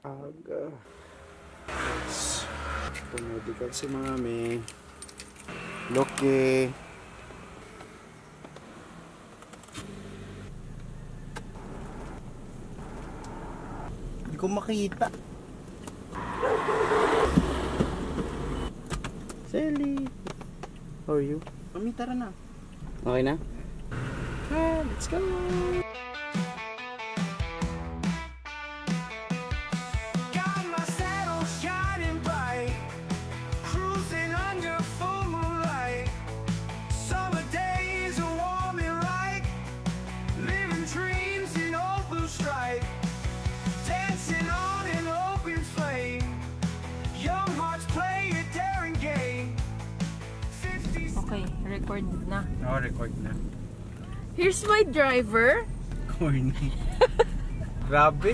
aga. Pumedical si mami. Loki. Hindi ko makita. Sally. How are you? Mami, tara na. Okay na? Let's go! Okay, record na. Oo, record na. Here's my driver. Corny. Grabe.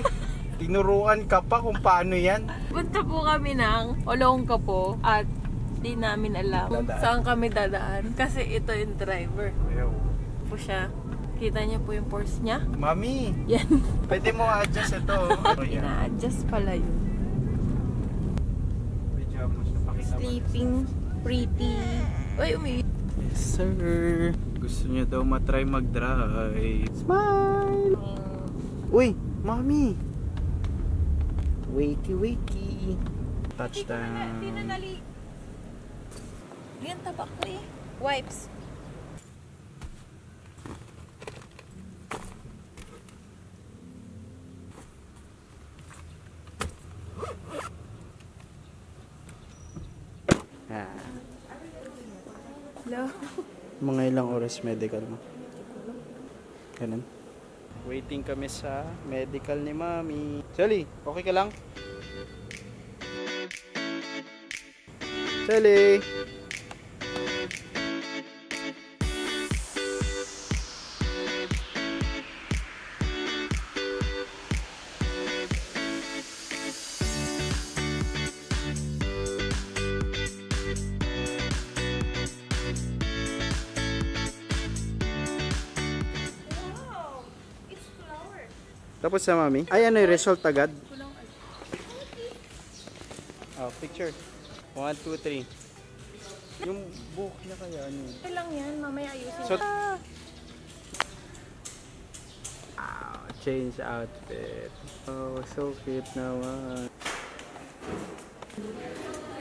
Tinuruan ka pa kung paano yan. Punta po kami ng Olongapo at di namin alam kung saan kami dadaan. Kasi ito yung driver. Ayaw. Po siya. Kita niya po yung Porsche niya. Mami, Yan. pwede mo adjust ito. Ina-adjust pala yun. Sleeping pretty. Uy, Yes, sir. Gusto niyo daw matry mag-drive. Smile! Uy, mami! Wakey, wakey. Touchdown. Di na dali. Yan, tabak ko eh. Wipes. Hello. Mga ilang oras medical mo? Ganun. Waiting kami sa medical ni mami. Sally, okay ka lang? Sally! Tapos sa mami. Ay, ano yung result agad? Oh, picture. 1, 2, 3. Yung buhok na kaya ano? Okay lang yan, mamaya ayusin. So, change outfit. Oh, so cute naman.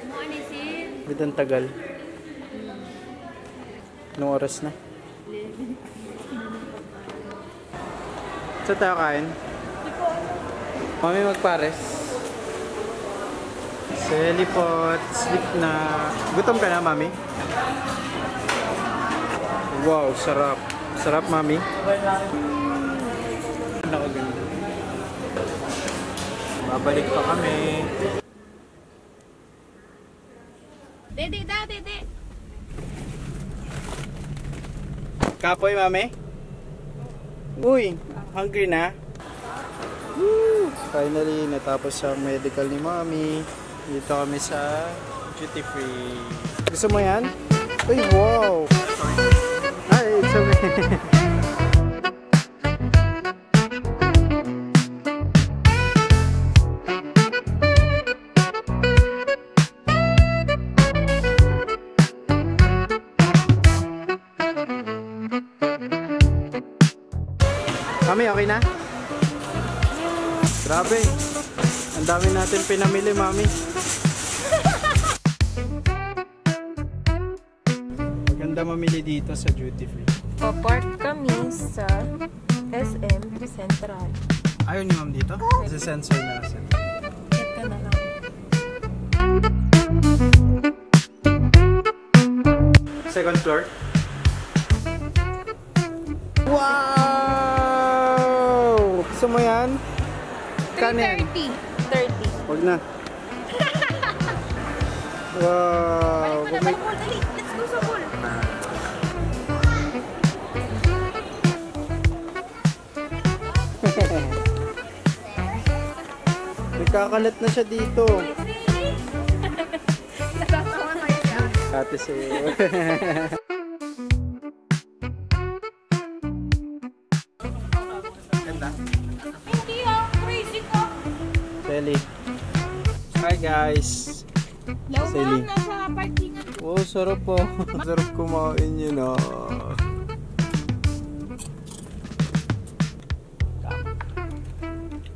Mo anisin? Ba't ang tagal? Anong oras na? 11. Saan tayo kain? Mami, magpares. Selipot, sleep na. Gutom ka na, mami? Wow, sarap. Sarap, mami. Nakaganda. Babalik pa kami. Dede, dede. Kapoy, mami? Uy, hungry na? Woo! Finally, natapos ang medical ni mami. Dito kami sa duty free. Gusto mo yan? Uy, wow! Ay, it's okay. Mami, okay na? Grabe. Ang dami natin pinamili, mami. Maganda mamili dito sa duty free. Papark kami sa SM Central. Ayaw niyo, ma'am, dito? Sa sensor na nasa. Get ka na lang. Second floor. Wow! Gusto mo yan? Kanin. 30. Huwag na. Wow! Balik mo na, dali. Let's go sa pool. Nagkakalat na siya dito. Natatawa tayo siya. Ate si... Ganda. Hindi ah, crazy ka. Sally. Hi guys. Sally. Lauban nasa parkingan. Oh, sarap po. Sarap kumain yun ah.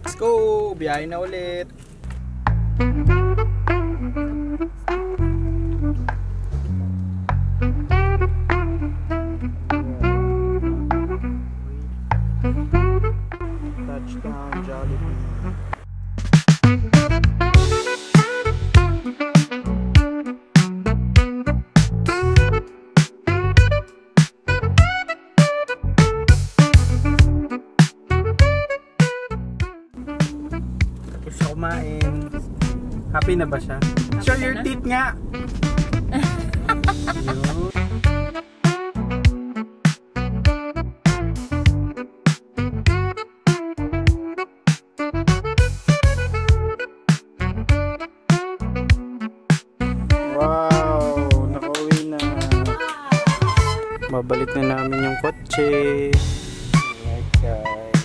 Let's go! Biyahe na ulit. Touchdown Jollibee. Tapos siya kumain. Happy na ba siya? Show your teeth nga! Yun. Wow! Nakauwi na. Babalik na namin yung kotse. Alright guys.